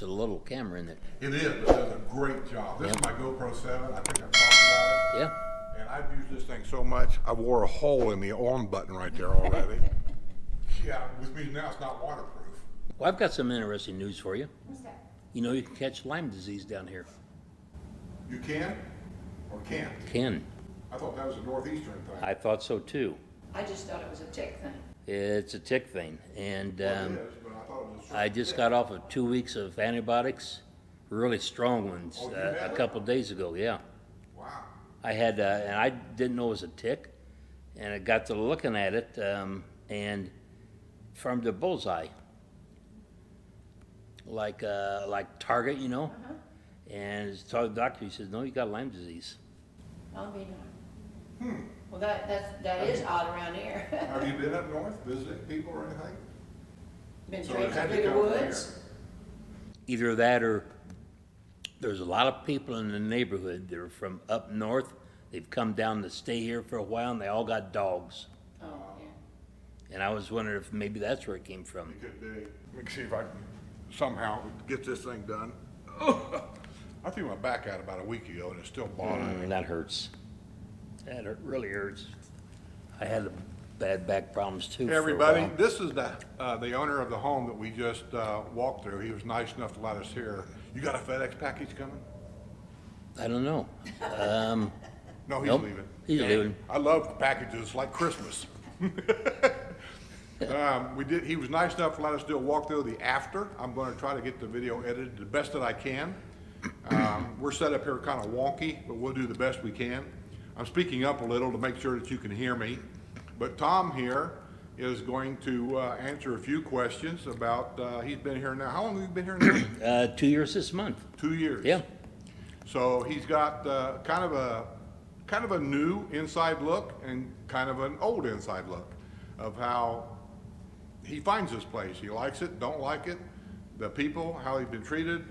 It's a little camera in it. It is. It does a great job. This is my GoPro 7. I think I've talked about it. Yeah. And I've used this thing so much, I wore a hole in the on button right there already. Yeah, with me now, it's not waterproof. Well, I've got some interesting news for you. What's that? You know you can catch Lyme disease down here. You can or can't? Can. I thought that was a northeastern thing. I thought so too. I just thought it was a tick thing. It's a tick thing. And Well, it is, but I thought it was a I just got off of 2 weeks of antibiotics, really strong ones, Oh, you a had it? couple days ago, yeah. Wow. I had, and I didn't know it was a tick, and I got to looking at it, and formed a bullseye, like target, you know. Uh-huh. And the doctor, he says, no, you got Lyme disease. I'll be darned. Well, that is odd around here. Have you been up north visiting people or anything? Been So straight it had through to the come from woods. Either that or there's a lot of people in the neighborhood that are from up north. They've come down to stay here for a while, and they all got dogs. Oh, yeah. And I was wondering if maybe that's where it came from. It could be. Let me see if I can somehow get this thing done. I threw my back out about a week ago and it's still bothering me. That hurts. Really hurts. I had bad back problems too. Hey for a everybody, while. this is the owner of the home that we just walked through. He was nice enough to let us here. You got a FedEx package coming? I don't know. No, he's Nope, leaving. he's leaving. I love packages like Christmas. He was nice enough to let us do a walkthrough of the after. I'm going to try to get the video edited the best that I can. We're set up here kind of wonky, but we'll do the best we can. I'm speaking up a little to make sure that you can hear me. But Tom here is going to answer a few questions about, he's been here now. How long have you been here now? 2 years this month. 2 years. Yeah. So he's got kind of a new inside look and kind of an old inside look of how he finds this place. He likes it, don't like it, the people, how he's been treated,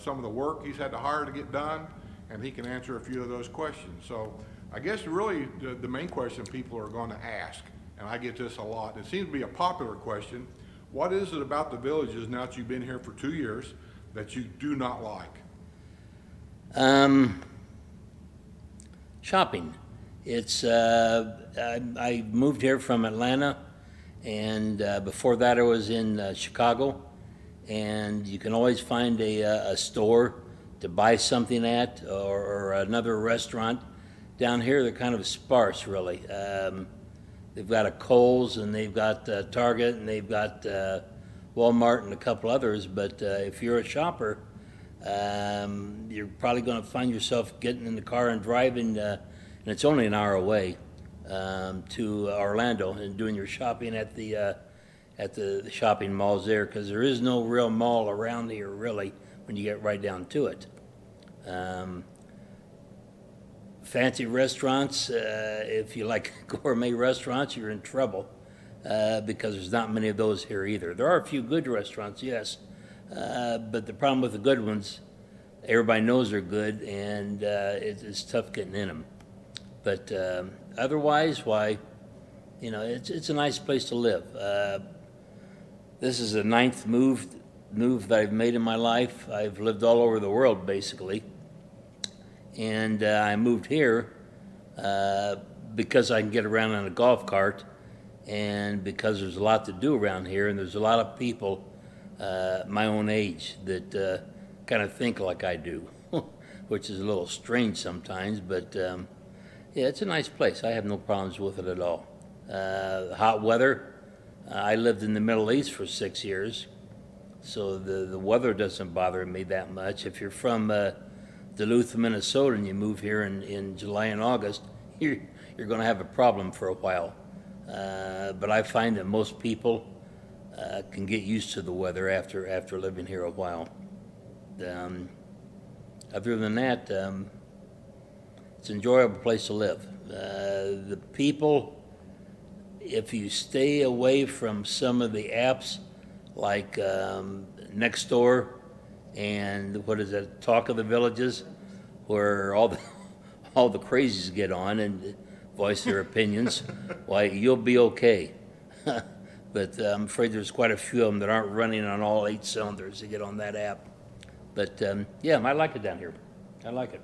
some of the work he's had to hire to get done, and he can answer a few of those questions. So I guess really the main question people are going to ask, and I get this a lot, it seems to be a popular question, what is it about the villages now that you've been here for 2 years that you do not like? Shopping. It's I moved here from Atlanta, and before that I was in Chicago, and you can always find a store to buy something at, or another restaurant. Down here they're kind of sparse, really. They've got a Kohl's, and they've got Target, and they've got Walmart and a couple others, but if you're a shopper, you're probably going to find yourself getting in the car and driving, and it's only an hour away, to Orlando and doing your shopping at the shopping malls there, because there is no real mall around here really when you get right down to it. Fancy restaurants, if you like gourmet restaurants, you're in trouble, because there's not many of those here either. There are a few good restaurants, yes. But the problem with the good ones, everybody knows they're good, and it's tough getting in them. But otherwise, why, you know, it's a nice place to live. This is the 9th move that I've made in my life. I've lived all over the world, basically. And I moved here because I can get around on a golf cart, and because there's a lot to do around here, and there's a lot of people my own age that kind of think like I do, which is a little strange sometimes, but yeah, it's a nice place. I have no problems with it at all. Hot weather. I lived in the Middle East for 6 years, so the weather doesn't bother me that much. If you're from Duluth, Minnesota, and you move here in July and August, you're going to have a problem for a while. But I find that most people can get used to the weather after living here a while. Other than that, it's an enjoyable place to live. The people, if you stay away from some of the apps like Nextdoor and what is it, Talk of the Villages, where all the crazies get on and voice their opinions, why, you'll be okay. But I'm afraid there's quite a few of them that aren't running on all 8 cylinders to get on that app. But, yeah, I like it down here. I like it.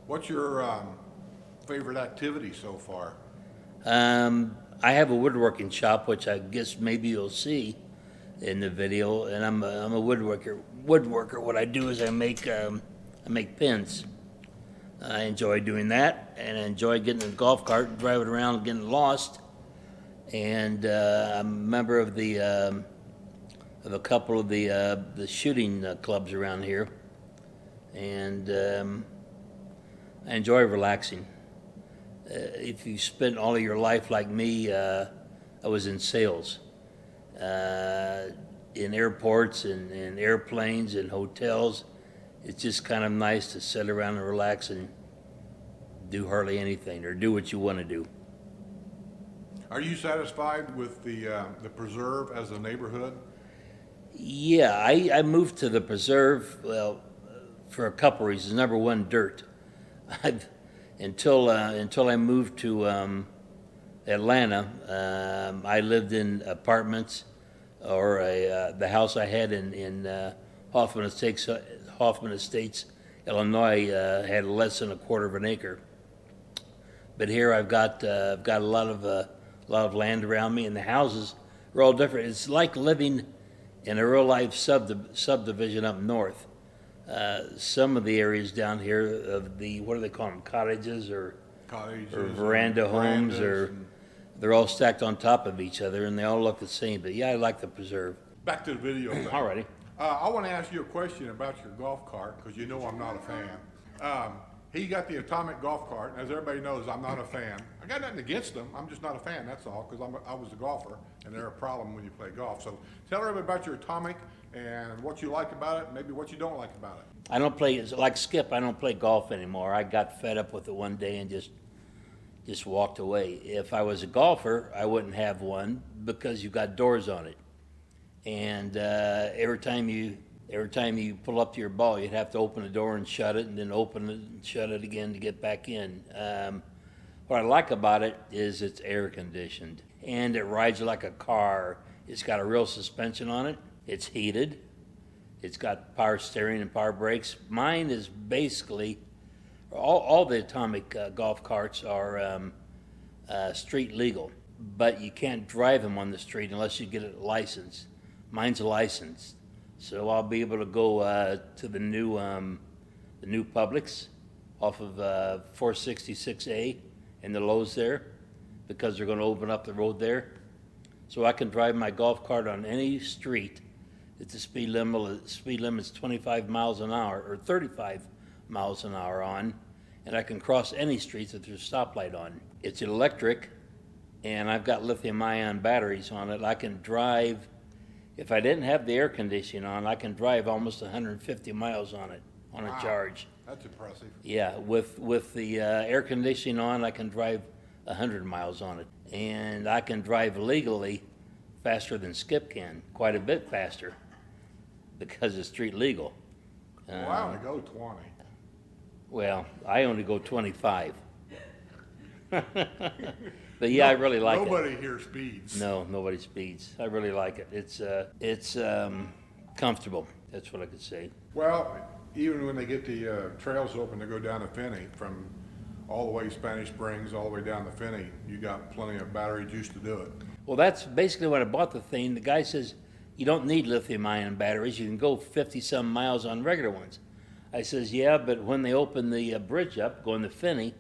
What's your favorite activity so far? I have a woodworking shop, which I guess maybe you'll see in the video, and I'm a woodworker. What I do is I make pins. I enjoy doing that, and I enjoy getting in the golf cart and driving around and getting lost. And I'm a member of a couple of the shooting clubs around here, and I enjoy relaxing. If you spent all of your life like me, I was in sales, in airports and airplanes and hotels. It's just kind of nice to sit around and relax and do hardly anything or do what you want to do. Are you satisfied with the preserve as a neighborhood? Yeah, I moved to the preserve, well, for a couple reasons. Number one, dirt. I've, until I moved to Atlanta, I lived in apartments, or the house I had in Hoffman Estates, Illinois, had less than a quarter of an acre. But here I've got a lot of land around me, and the houses are all different. It's like living in a real life subdivision up north. Some of the areas down here of the, what do they call them, cottages or veranda homes, or they're all stacked on top of each other and they all look the same. But yeah, I like the preserve. Back to the video thing. Alrighty. I want to ask you a question about your golf cart, because you know I'm not a fan. He got the atomic golf cart, and as everybody knows, I'm not a fan. I got nothing against them, I'm just not a fan, that's all, because I was a golfer, and they're a problem when you play golf. So tell everybody about your atomic and what you like about it, maybe what you don't like about it. I don't play, it's like Skip, I don't play golf anymore. I got fed up with it one day and just walked away. If I was a golfer, I wouldn't have one because you got doors on it. And every time you pull up to your ball, you'd have to open the door and shut it, and then open it and shut it again to get back in. What I like about it is it's air conditioned, and it rides like a car. It's got a real suspension on it. It's heated. It's got power steering and power brakes. Mine is basically, all the atomic golf carts are street legal, but you can't drive them on the street unless you get it licensed. Mine's licensed. So I'll be able to go to the new Publix off of 466A and the Lowe's there, because they're going to open up the road there. So I can drive my golf cart on any street that the speed limit's 25 miles an hour or 35 miles an hour on, and I can cross any streets that there's a stoplight on. It's electric, and I've got lithium-ion batteries on it. I can drive. If I didn't have the air conditioning on, I can drive almost 150 miles on it, on a charge. That's impressive. Yeah, with the air conditioning on, I can drive 100 miles on it. And I can drive legally faster than Skip can, quite a bit faster, because it's street legal. Well, I only go 20. Well, I only go 25. But yeah, I really like it. Nobody here speeds. No, nobody speeds. I really like it. It's comfortable. That's what I could say. Well, even when they get the trails open to go down to Finney, from all the way Spanish Springs, all the way down to Finney, you got plenty of battery juice to do it. Well, that's basically when I bought the thing. The guy says, you don't need lithium-ion batteries. You can go 50-some miles on regular ones. I says, yeah, but when they open the bridge up, going to Finney,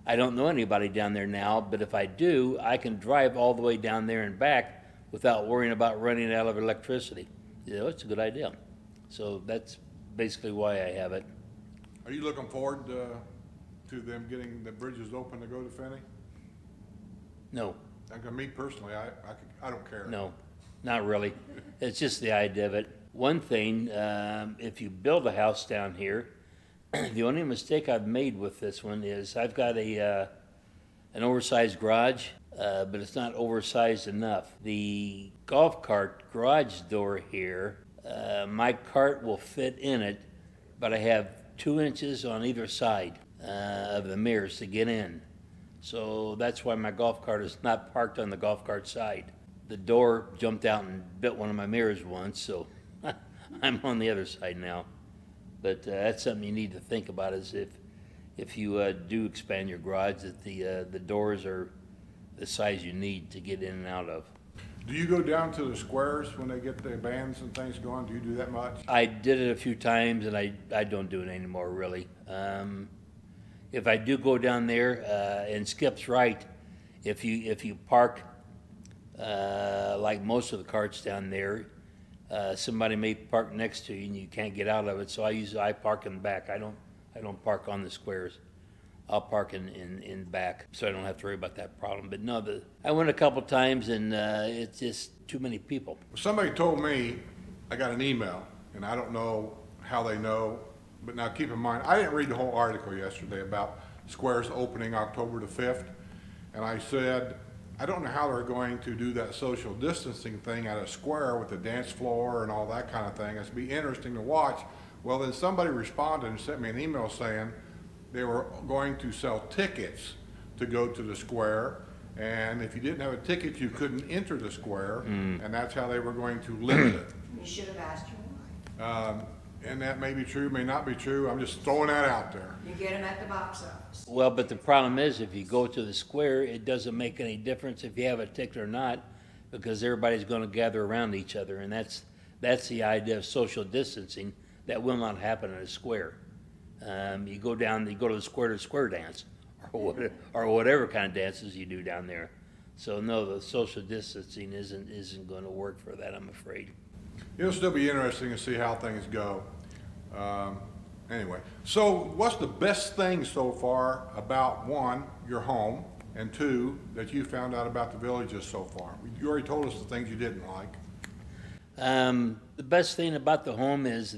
I don't know anybody down there now, but if I do, I can drive all the way down there and back without worrying about running out of electricity. You know, it's a good idea. So that's basically why I have it. Are you looking forward to them getting the bridges open to go to Finney? No, Like, me personally, I don't care. no, not really. It's just the idea of it. One thing, if you build a house down here, the only mistake I've made with this one is I've got an oversized garage, but it's not oversized enough. The golf cart garage door here, my cart will fit in it, but I have 2 inches on either side of the mirrors to get in. So that's why my golf cart is not parked on the golf cart side. The door jumped out and bit one of my mirrors once, so I'm on the other side now. But that's something you need to think about, is if you do expand your garage, that the doors are the size you need to get in and out of. Do you go down to the squares when they get the bands and things going? Do you do that much? I did it a few times, and I don't do it anymore, really. If I do go down there, and Skip's right, if you park like most of the carts down there, somebody may park next to you and you can't get out of it. So I park in the back. I don't park on the squares. I'll park in back, so I don't have to worry about that problem. But no, I went a couple times, and it's just too many people. Somebody told me, I got an email, and I don't know how they know, but now keep in mind, I didn't read the whole article yesterday about squares opening October the 5th, and I said, I don't know how they're going to do that social distancing thing at a square with the dance floor and all that kind of thing. It's be interesting to watch. Well, then somebody responded and sent me an email saying they were going to sell tickets to go to the square, and if you didn't have a ticket, you couldn't enter the square, and that's how they were going to limit it. You should have asked her why. And that may be true, may not be true. I'm just throwing that out there. You get them at the box office. Well, but the problem is, if you go to the square, it doesn't make any difference if you have a ticket or not, because everybody's going to gather around each other, and that's the idea of social distancing. That will not happen at a square. You go to the square dance, or whatever kind of dances you do down there. So no, the social distancing isn't going to work for that, I'm afraid. It'll still be interesting to see how things go. Anyway, so what's the best thing so far about, one, your home, and two, that you found out about the villages so far? You already told us the things you didn't like. The best thing about the home is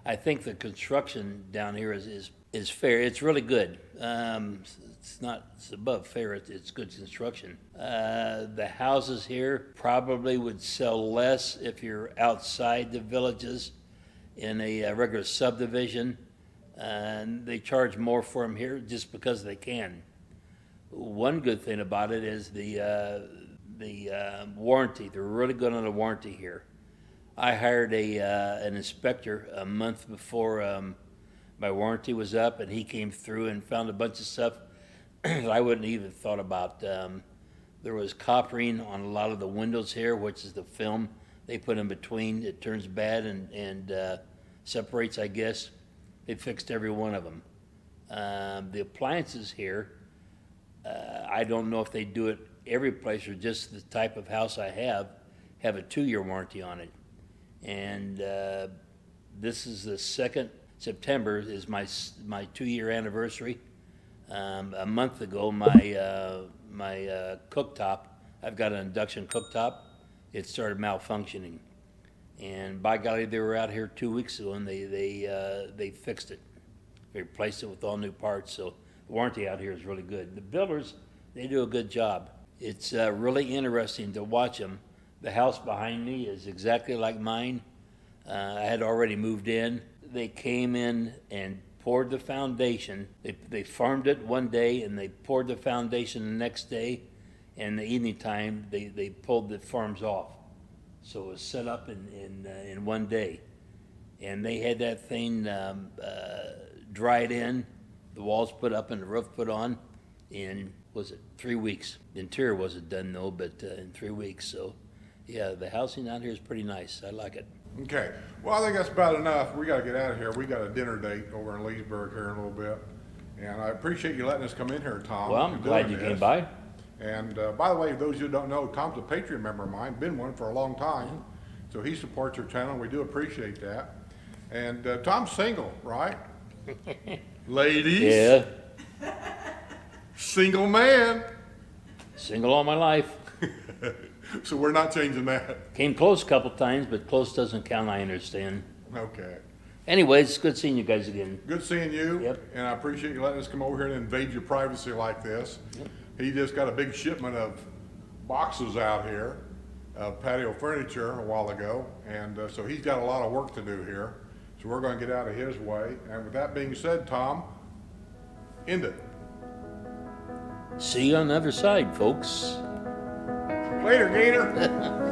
I think the construction down here is fair. It's really good. It's above fair. It's good construction. The houses here probably would sell less if you're outside the villages in a regular subdivision, and they charge more for them here just because they can. One good thing about it is the warranty. They're really good on the warranty here. I hired an inspector a month before my warranty was up, and he came through and found a bunch of stuff that I wouldn't even thought about. There was coppering on a lot of the windows here, which is the film they put in between. It turns bad and separates, I guess. They fixed every one of them. The appliances here, I don't know if they do it every place or just the type of house I have a 2-year warranty on it. And this is the 2nd September is my 2-year anniversary. A month ago, my cooktop, I've got an induction cooktop, it started malfunctioning. And by golly, they were out here 2 weeks ago, and they fixed it. They replaced it with all new parts, so the warranty out here is really good. The builders, they do a good job. It's really interesting to watch them. The house behind me is exactly like mine. I had already moved in. They came in and poured the foundation. They farmed it one day, and they poured the foundation the next day. And the evening time, they pulled the farms off. So it was set up in one day. And they had that thing dried in, the walls put up and the roof put on in, was it 3 weeks? The interior wasn't done though, but in 3 weeks. So yeah, the housing out here is pretty nice. I like it. Okay, well, I think that's about enough. We gotta get out of here. We got a dinner date over in Leesburg here in a little bit. And I appreciate you letting us come in here, Tom. Well, I'm and glad doing you came this. by. And by the way, those who don't know, Tom's a Patreon member of mine, been one for a long time. So he supports our channel, and we do appreciate that. And Tom's single, right? Ladies? Yeah, Single man. single all my life. So we're not changing that. Came close a couple times, but close doesn't count, I understand. Okay. Anyways, it's good seeing you guys again. Good seeing you. Yep. And I appreciate you letting us come over here and invade your privacy like this. Yep. He just got a big shipment of boxes out here, of patio furniture a while ago. And so he's got a lot of work to do here. So we're going to get out of his way. And with that being said, Tom, end it. See you on the other side, folks. Later, Gator.